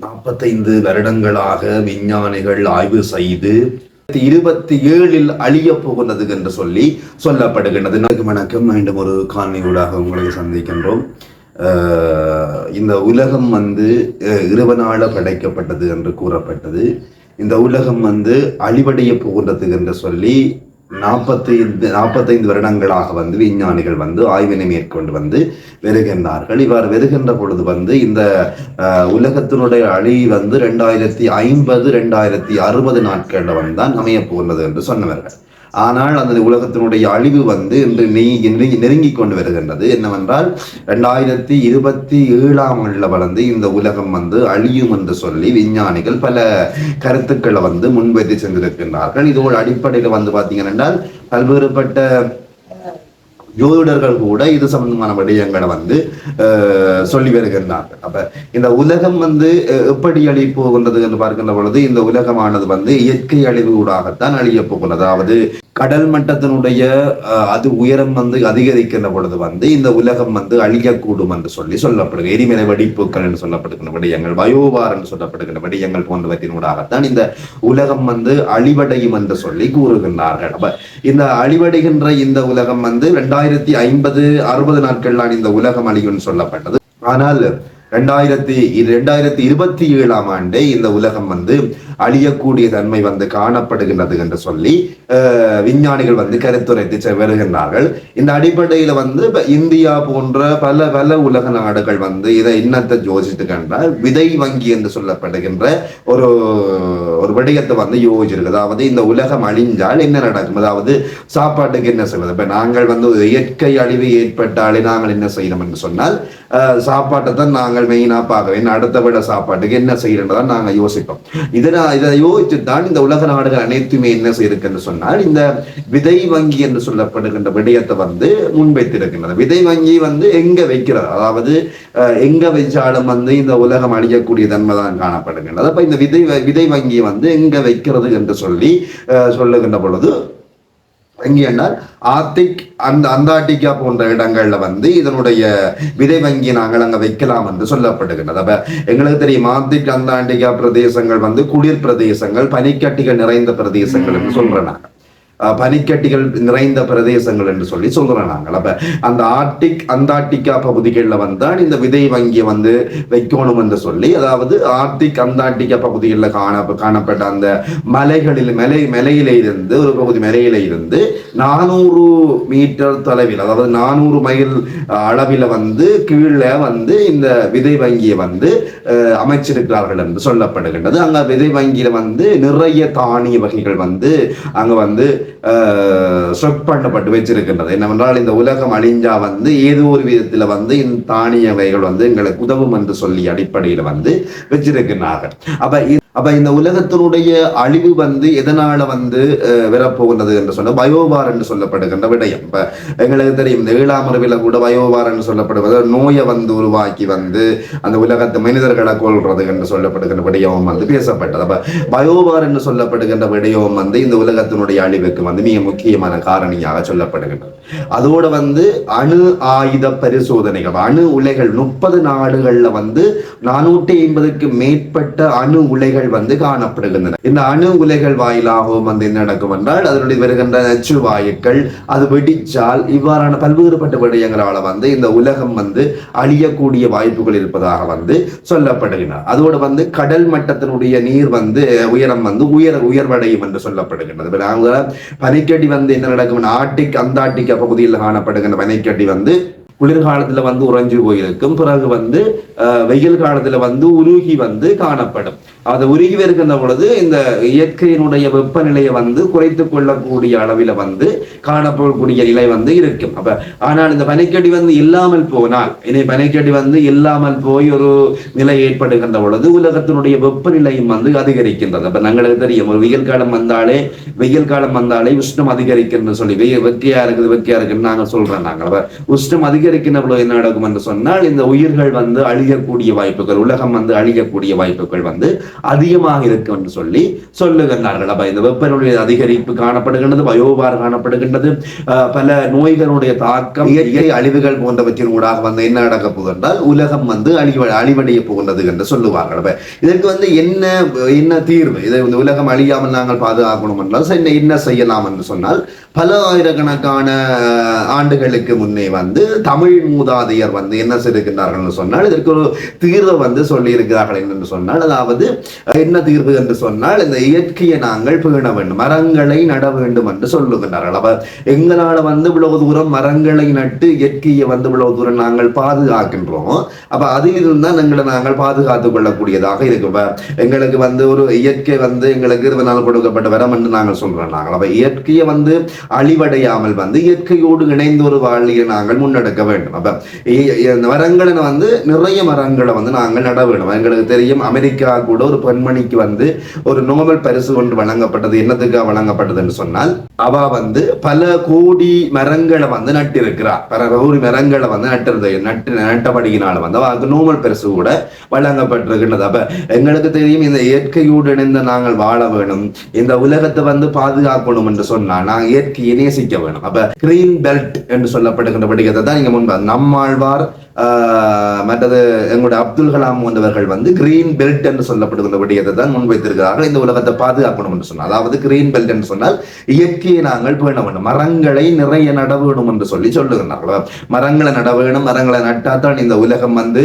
45 வருடங்களாக விஞ்ஞானிகள் ஆய்வு செய்து 27 அழிய போகிறது என்று சொல்லப்படுகின்றது. வணக்கம். மீண்டும் ஒரு காணொளியூடாக உங்களை சந்திக்கின்றோம். இந்த உலகம் இறைவனால படைக்கப்பட்டது என்று கூறப்பட்டது. இந்த உலகம் அழிவடைய போகின்றது என்று சொல்லி 45 வருடங்களாக விஞ்ஞானிகள் ஆய்வினை மேற்கொண்டு வருகின்றார்கள். இவ்வாறு வருகின்ற பொழுது இந்த உலகத்தினுடைய அழிவு 2050 2060 நாட்களில் தான் அமைய போகின்றது என்று சொன்னவர்கள். ஆனால் அந்த உலகத்தினுடைய அழிவு இன்று நெருங்கி கொண்டு வருகின்றது. என்னவென்றால் 2027 ஆண்டில் இந்த உலகம் அழியும் என்று சொல்லி விஞ்ஞானிகள் பல கருத்துக்களை முன்வைத்து சென்றிருக்கின்றார்கள். இதோட அடிப்படையில் பார்த்தீங்கன்னா பல்வேறுபட்ட ஜோதிடர்கள் கூட இது சம்பந்தமான விடயங்களை சொல்லி வருகின்றார்கள். அப்ப இந்த உலகம் எப்படி அழிய போகின்றது என்று பார்க்கின்ற பொழுது இந்த உலகமானது இயற்கை அழிவு ஊடாகத்தான் அழிய போகின்றது. அதாவது கடல் மட்டத்தினுடைய அது உயரம் அதிகரிக்கின்ற பொழுது இந்த உலகம் அழியக்கூடும் என்று சொல்லப்படுகிற எரிமலை வெடிப்புகள் என்று சொல்லப்படுகின்ற விடயங்கள், பயோவார் என்று சொல்லப்படுகின்ற விடயங்கள் போன்றவற்றினூடாகத்தான் இந்த உலகம் அழிவடையும் என்று சொல்லி கூறுகின்றார்கள். அப்ப இந்த அழிவடைகின்ற இந்த உலகம் 2050 60 நாட்கள்லாம் இந்த உலகம் அழியும் சொல்லப்பட்டது. ஆனால் 2027 ஆண்டே இந்த உலகம் அழியக்கூடிய தன்மை காணப்படுகின்றது என்று சொல்லி விஞ்ஞானிகள் கருத்துரைத்து வருகின்றார்கள். இந்த அடிப்படையில இந்தியா போன்ற பல உலக நாடுகள் இதை இன்னத்தை யோசித்து கண்டால் விதை வங்கி என்று சொல்லப்படுகின்ற ஒரு விடயத்தை யோசிச்சிருக்கு. அதாவது இந்த உலகம் அழிஞ்சால் என்ன நடக்கும், அதாவது சாப்பாட்டுக்கு என்ன செய்வது. இப்ப நாங்கள் இயற்கை அழிவு ஏற்பட்டாலே நாங்கள் என்ன செய்யணும் என்று சொன்னால் சாப்பாட்டை தான் நாங்கள் மெயினா பார்க்க வேண்டும். அடுத்த விட சாப்பாட்டுக்கு என்ன செய்யறதான் நாங்க யோசிப்போம். இதை யோசிச்சுதான் இந்த உலக நாடுகள் அனைத்துமே என்ன செய்யிருக்கு சொன்னால் இந்த விதை வங்கி என்று சொல்லப்படுகின்ற விடயத்தை முன்வைத்திருக்கின்றது. விதை வங்கி எங்க வைக்கிறது, அதாவது எங்க வச்சாலும் இந்த உலகம் அழியக்கூடிய தன்மை தான் காணப்படுகின்றது. அப்ப இந்த விதை வங்கி எங்க வைக்கிறது என்று சொல்லுகின்ற பொழுது எங்கேனால் ஆர்டிக் அந்தார்டிகா போன்ற இடங்கள்ல இதனுடைய விதை வங்கி நாங்கள் அங்க வைக்கலாம் என்று சொல்லப்படுகின்றது. அப்ப எங்களுக்கு தெரியும் ஆர்டிக் அந்தார்டிகா பிரதேசங்கள் குளிர் பிரதேசங்கள், பனிக்கட்டிகள் நிறைந்த பிரதேசங்கள் என்று சொல்றாங்க. பனிக்கட்டிகள் நிறைந்த பிரதேசங்கள் என்று சொல்றோம் நாங்கள். அப்ப அந்த ஆர்டிக் அந்தார்டிகா பகுதிகளில் தான் இந்த விதை வங்கியை வைக்கணும் என்று சொல்லி, அதாவது ஆர்டிக் அந்தார்டிகா பகுதிகளில் காணப்பட்ட அந்த மலையில இருந்து ஒரு பகுதி மலையில இருந்து 400 மீட்டர் தொலைவில், அதாவது 400 மைல் அளவில் கீழே இந்த விதை வங்கியை அமைச்சிருக்கிறார்கள் என்று சொல்லப்படுகின்றது. அங்க விதை வங்கியில நிறைய தானிய வகைகள் அங்க ஸ்டக் பண்ணப்பட்டு வச்சிருக்கின்றது. என்னவென்றால் இந்த உலகம் அழிஞ்சா ஏதோ ஒரு விதத்துல இந்த தானிய வகைகள் எங்களுக்கு உதவும் என்று சொல்லி அடிப்படையில் வச்சிருக்கிறார்கள். அப்ப இந்த உலகத்தினுடைய அழிவு எதனால வரப்போகின்றது என்று சொன்ன பயோவார் என்று சொல்லப்படுகின்ற விடயம். இப்ப எங்களுக்கு தெரியும் இந்த 7ஆம் அறிவில கூட பயோவார் என்று சொல்லப்படுவது நோயை உருவாக்கி அந்த உலகத்தை மனிதர்களை கொள்றது என்று சொல்லப்படுகின்ற விடயம் பேசப்பட்டது. அப்ப பயோவார் என்று சொல்லப்படுகின்ற விடயம் இந்த உலகத்தினுடைய அழிவுக்கு மிக முக்கியமான காரணியாக சொல்லப்படுகின்றது. அதோட அணு ஆயுத பரிசோதனைகள், அணு உலைகள் 30 நாடுகள்ல 450க்கு மேற்பட்ட அணு உலைகள் காணப்படுகின்றன. இந்த அணு உலைகள் வாயிலாகவும் என்ன நடக்கும் என்றால் அதனுடைய வருகின்ற நச்சு வாயுக்கள் அது வெடிச்சால் இவ்வாறான பல்வேறுபட்ட விடயங்களால இந்த உலகம் அழியக்கூடிய வாய்ப்புகள் இருப்பதாக சொல்லப்படுகின்றன. அதோடு கடல் மட்டத்தினுடைய நீர் உயரம் உயர்வடையும் என்று சொல்லப்படுகின்றது. பனிக்கட்டி என்ன நடக்கும், ஆர்டிக் அந்தார்டிகா பகுதியில் காணப்படுகின்ற பனிக்கட்டி குளிர்காலத்துல உறைஞ்சு போயிருக்கும். பிறகு வெயில் காலத்துல உருகி காணப்படும். அது உருகி வருகின்ற பொழுது இந்த இயற்கையினுடைய வெப்பநிலையை குறைத்துக் கொள்ளக்கூடிய அளவில் காணப்படக்கூடிய நிலை இருக்கும். அப்ப ஆனால் இந்த பனிக்கட்டி இல்லாமல் போனால், இனி பனிக்கட்டி இல்லாமல் போய் ஒரு நிலை ஏற்படுகின்ற பொழுது உலகத்தினுடைய வெப்பநிலையும் அதிகரிக்கின்றது. அப்ப நாங்களுக்கு தெரியும் ஒரு வெயில் காலம் வந்தாலே உஷ்ணம் அதிகரிக்கிறது சொல்லி வெக்கையா இருக்குன்னு நாங்க சொல்றோம். நாங்கள் உஷ்ணம் அதிகரிக்கின்ற பொழுது என்ன நடக்கும் என்று சொன்னால் இந்த உயிர்கள் வந்து அழியக்கூடிய வாய்ப்புகள், உலகம் வந்து அழியக்கூடிய வாய்ப்புகள் வந்து அதிகமாக இருக்கும் என்று சொல்லி சொல்லுகின்றார்கள். அப்ப இந்த வெப்பநிலை அதிகரிப்பு காணப்படுகின்றது, பயோபார் காணப்படுகின்றது, பல நோய்களுடைய தாக்கம், இயற்கை அழிவுகள் போன்றவற்றின் ஊடாக வந்து என்ன நடக்க போகுது என்றால் உலகம் வந்து அழிவடைய போகின்றது என்று சொல்லுவார்கள். அப்ப இதற்கு வந்து என்ன தீர்வு? இதை இந்த உலகம் அழியாமல் நாங்கள் பாதுகாக்கணும் என்றால் என்ன செய்யலாம் என்று சொன்னால், பல ஆயிரக்கணக்கான ஆண்டுகளுக்கு முன்னே வந்து தமிழ் மூதாதையர் வந்து என்ன செய்திருக்கிறார்கள் சொன்னால் இதற்கு ஒரு தீர்வு வந்து சொல்லி இருக்கிறார்கள் என்று சொன்னால், அதாவது என்ன தீர்வு என்று சொன்னால் இந்த இயற்கையை நாங்கள் பேண வேண்டும், மரங்களை நட வேண்டும் என்று சொல்லுகின்றார்கள். அப்ப எங்களால் வந்து இவ்வளவு தூரம் மரங்களை நட்டு இயற்கையை வந்து இவ்வளவு தூரம் நாங்கள் பாதுகாக்கின்றோம். அப்ப அதில் இருந்தால் எங்களை நாங்கள் பாதுகாத்துக் கொள்ளக்கூடியதாக இருக்கு. எங்களுக்கு வந்து ஒரு இயற்கை வந்து எங்களுக்கு 24 கொடுக்கப்பட்ட வரம் என்று நாங்கள் சொல்றோம். நாங்கள் அப்ப இயற்கையை வந்து அழிவடையாமல் வந்து இயற்கையோடு இணைந்து ஒரு வாழ்க்கையை நாங்கள் முன்னெடுக்க வேண்டும். அப்ப மரங்களை வந்து நிறைய மரங்களை வந்து நாங்கள் நட வேண்டும். எங்களுக்கு தெரியும், அமெரிக்கா கூட ஒரு பெண்மணிக்கு வந்து ஒரு நோபல் பரிசு ஒன்று வழங்கப்பட்டது. என்னத்துக்காக வழங்கப்பட்டது என்று சொன்னால், அவ வந்து பல கோடி மரங்களை வந்து நட்டிருக்கிறார். பல கோடி மரங்களை வந்து நட்டபடியினால வந்து அவருக்கு நோபல் பரிசு கூட வழங்கப்பட்டிருக்கின்றது. அப்ப எங்களுக்கு தெரியும், இந்த இயற்கையோடு இணைந்த நாங்கள் வாழ வேணும், இந்த உலகத்தை வந்து பாதுகாக்கணும் என்று சொன்னால் நாங்கள் இயற்கையை நேசிக்க வேணும். அப்ப கிரீன் பெல்ட் என்று சொல்லப்படுகின்ற படிக்கத்தை தான் நீங்க முன்பு நம்மாழ்வார் மற்றது எங்களுடைய அப்துல் கலாம் போன்றவர்கள் வந்து கிரீன் பெல்ட் என்று சொல்லப்படுகின்ற விடயத்தை தான் முன்வைத்திருக்கிறார்கள். இந்த உலகத்தை பாதுகாக்கணும் என்று சொன்னால், அதாவது கிரீன் பெல்ட் என்று சொன்னால் இயற்கையை நாங்கள் பேண வேண்டும், மரங்களை நிறைய நட வேணும் என்று சொல்லி சொல்லுகிறார்கள். மரங்களை நட வேணும், மரங்களை நட்டாத்தான் இந்த உலகம் வந்து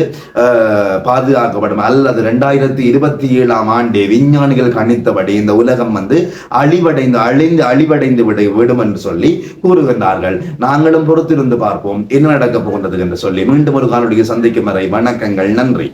பாதுகாக்கப்படும். அல்லது 2027 ஆண்டே விஞ்ஞானிகள் கணித்தபடி இந்த உலகம் வந்து அழிவடைந்து விடும் என்று சொல்லி கூறுகின்றார்கள். நாங்களும் பொறுத்திருந்து பார்ப்போம் என்ன நடக்கப் போகின்றது என்று சொல்லி. மீண்டும் ஒரு காணொளியை சந்திக்கும் வரை வணக்கங்கள், நன்றி.